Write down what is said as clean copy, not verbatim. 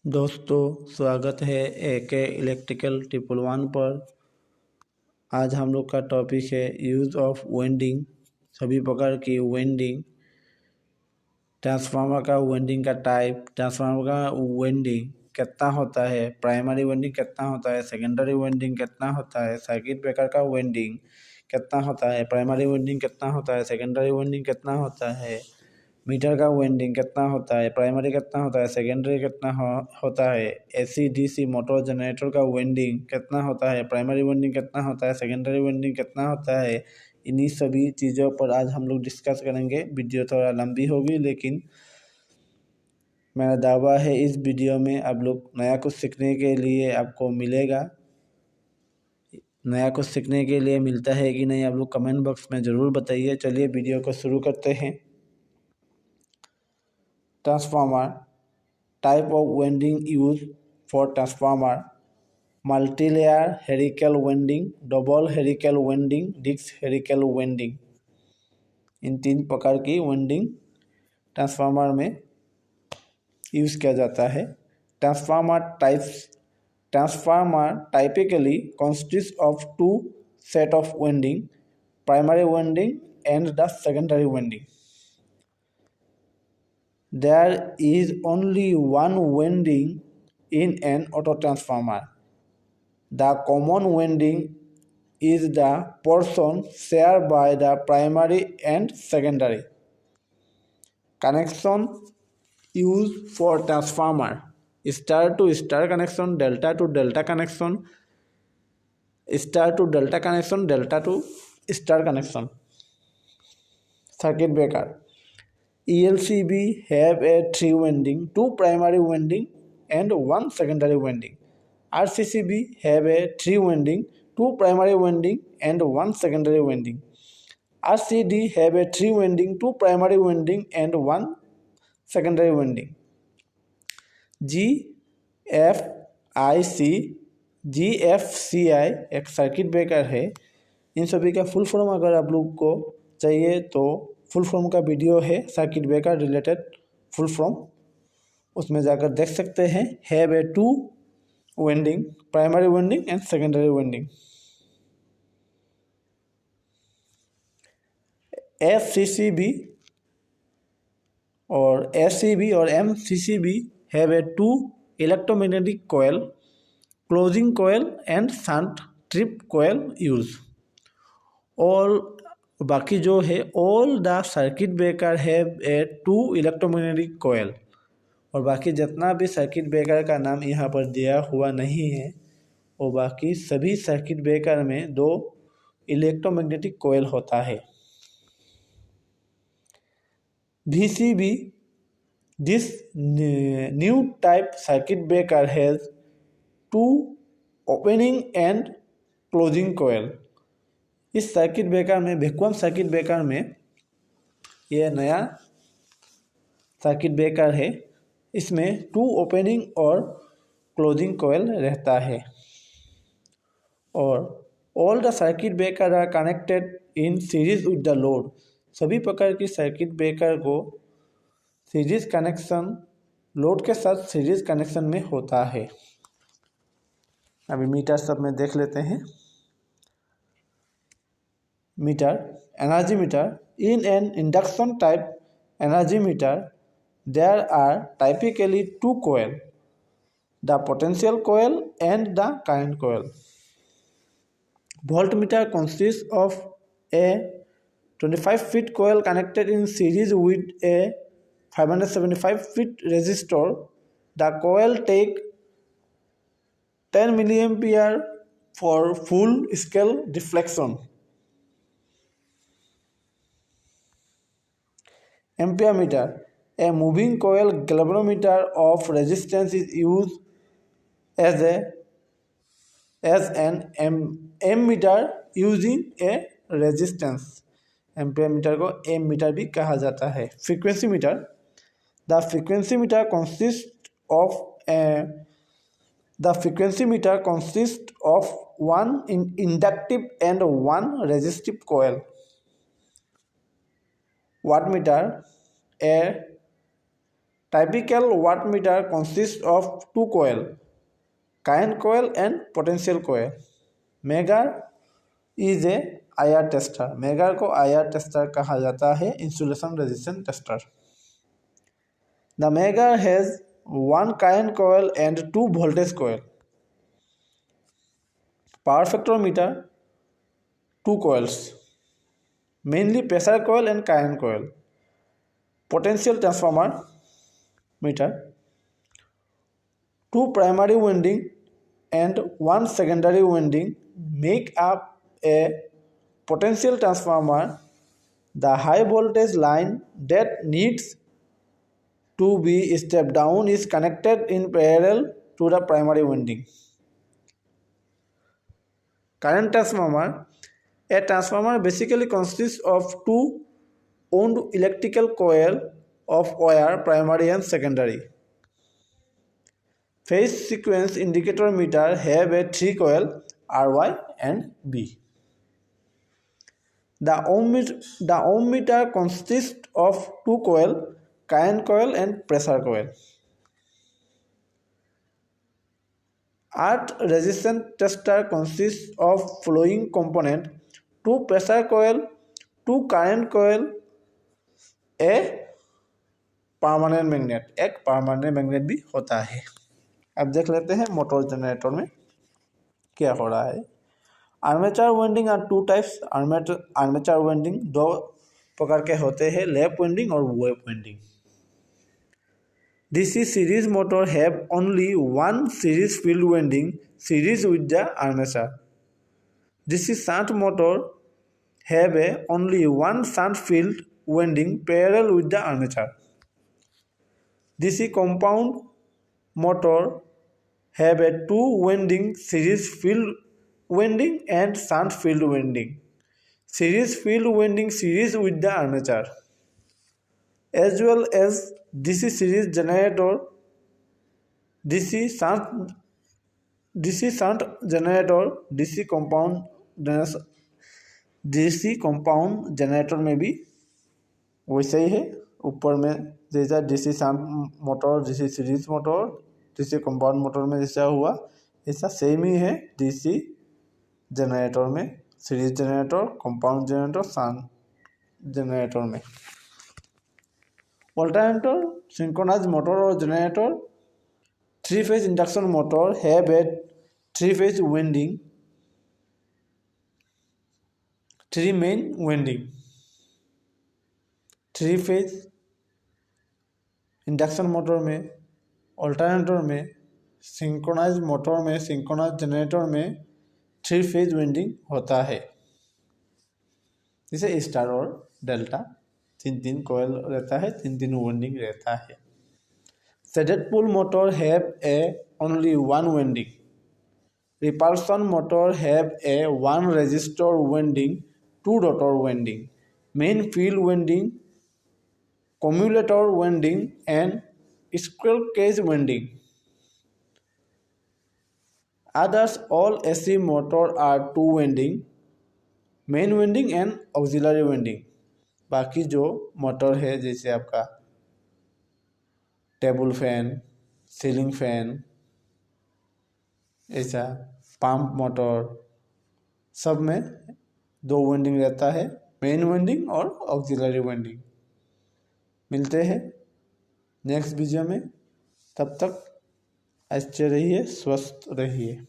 दोस्तों, स्वागत है एके इलेक्ट्रिकल ट्रिपल वन पर। आज हम लोग का टॉपिक है यूज़ ऑफ वेंडिंग। सभी प्रकार की वेंडिंग, ट्रांसफार्मर का वेंडिंग का टाइप, ट्रांसफार्मर का वेंडिंग कितना होता है, प्राइमरी वेंडिंग कितना होता है, सेकेंडरी वेंडिंग कितना होता है, सर्किट ब्रेकर का वेंडिंग कितना होता है, प्राइमरी वेंडिंग कितना होता है, सेकेंडरी वेंडिंग कितना होता है, मीटर का वेंडिंग कितना होता है, प्राइमरी कितना होता है, सेकेंडरी कितना होता है, एसी डीसी मोटर जनरेटर का वेंडिंग कितना होता है, प्राइमरी वेंडिंग कितना होता है, सेकेंडरी वेंडिंग कितना होता है। इन्हीं सभी चीज़ों पर आज हम लोग डिस्कस करेंगे। वीडियो थोड़ा लंबी होगी, लेकिन मेरा दावा है इस वीडियो में आप लोग नया कुछ सीखने के लिए आपको मिलेगा। नया कुछ सीखने के लिए मिलता है कि नहीं, आप लोग कमेंट बॉक्स में ज़रूर बताइए। चलिए वीडियो को शुरू करते हैं। Transformer, type of winding use for transformer: multilayer helical winding, double helical winding, disc helical winding. इन तीन प्रकार की वेंडिंग ट्रांसफार्मर में यूज़ किया जाता है। Transformer types: transformer typically consists of two set of winding, primary winding and the secondary winding. There is only one winding in an auto transformer. The common winding is the portion shared by the primary and secondary. Connection used for transformer: star to star connection, delta to delta connection, star to delta connection, delta to star connection. Circuit breaker: ELCB have a 3 winding, 2 primary winding and 1 secondary winding. RCCB have a 3 winding, 2 primary winding and 1 secondary winding. RCD have a 3 winding, 2 primary winding and 1 secondary winding. GFCI एक circuit breaker है। इन सभी का full form अगर आप लोग को चाहिए तो फुल फॉर्म का वीडियो है circuit breaker related full form, उसमें जाकर देख सकते हैं। Have a 2 vending, primary vending and secondary vending. FCCB और SCB और MCCB have a 2 electromagnetic coil, closing coil and shunt trip coil use. All बाकी जो है all the circuit breaker have a 2 electromagnetic coil, और बाकी जितना भी circuit breaker का नाम यहाँ पर दिया हुआ नहीं है वो बाकी सभी सर्किट ब्रेकर में 2 इलेक्ट्रोमैग्नेटिक कोयल होता है। VCB, this new type circuit breaker has 2 opening and closing coil. इस सर्किट ब्रेकर में, वैक्यूम सर्किट ब्रेकर में, यह नया सर्किट ब्रेकर है, इसमें 2 ओपनिंग और क्लोजिंग कोयल रहता है। और all the circuit breaker are connected in series with the load. सभी प्रकार की सर्किट ब्रेकर को सीरीज कनेक्शन, लोड के साथ सीरीज कनेक्शन में होता है। अभी मीटर सब में देख लेते हैं। Meter, energy meter: in an induction type energy meter there are typically 2 coils, the potential coil and the current coil. Voltmeter consists of a 25 feet coil connected in series with a 575 feet resistor. The coil take 10 milliampere for full scale deflection. Ampere meter: a moving coil galvanometer of resistance is used as an ammeter using a resistance. Ampere meter को ammeter भी कहा जाता है। Frequency meter: the frequency meter consists of one inductive and one resistive coil. Wattmeter: a Typical wattmeter consists of two coil, current coil and potential coil. Megger is a IR tester. Megger को IR tester कहा जाता है, insulation resistance tester. The Megger has one current coil and two voltage coil. Power factor meter, two coils, mainly pressure coil and current coil. Potential transformer meter, two primary winding and one secondary winding make up a potential transformer. The high voltage line that needs to be stepped down is connected in parallel to the primary winding. Current transformer. A transformer basically consists of two wound electrical coil of wire, primary and secondary. Phase sequence indicator meter have a three coil RY and B. The ohm meter consists of two coil, current coil and pressure coil. Earth resistance tester consists of following component: two pressure coil, two current coil, a permanent magnet. एक permanent magnet भी होता है. अब देख लेते हैं motor generator में क्या हो रहा है. Armature winding are two types. Armature winding दो प्रकार के होते हैं, लैप वाइंडिंग और wave winding. DC series motor have only one series field winding series with the armature. DC shunt motor have only one shunt field winding parallel with the armature. DC compound motor have a two winding series field winding and shunt field winding. Series field winding series with the armature, as well as DC series generator, DC shunt generator, DC compound generator में भी वैसे ही है. ऊपर में जैसा DC shunt motor, DC series motor, DC compound motor में जैसा हुआ ऐसा सेम ही है DC जनरेटर में. Series generator, compound generator, shunt generator में. Alternator, synchronous motor or generator. Three-phase induction motor have a three-phase winding, three main winding. Three-phase induction motor में, alternator में, synchronous motor में, synchronous generator में three-phase winding होता है. जैसे star और delta, तीन कोयल रहता है, तीन वाइंडिंग रहता है. Shaded pole motor have a only one winding. Repulsion motor have a one resistor winding, two rotor winding, main field winding, commutator winding and squirrel cage winding. Others all AC motor are two winding, main winding and auxiliary winding. बाकी जो motor है जैसे आपका table fan, ceiling fan, ऐसा pump motor, सब में दो winding रहता है, मेन वाइंडिंग और ऑक्सिलरी वाइंडिंग. मिलते हैं नेक्स्ट वीडियो में. तब तक अच्छे रहिए, स्वस्थ रहिए.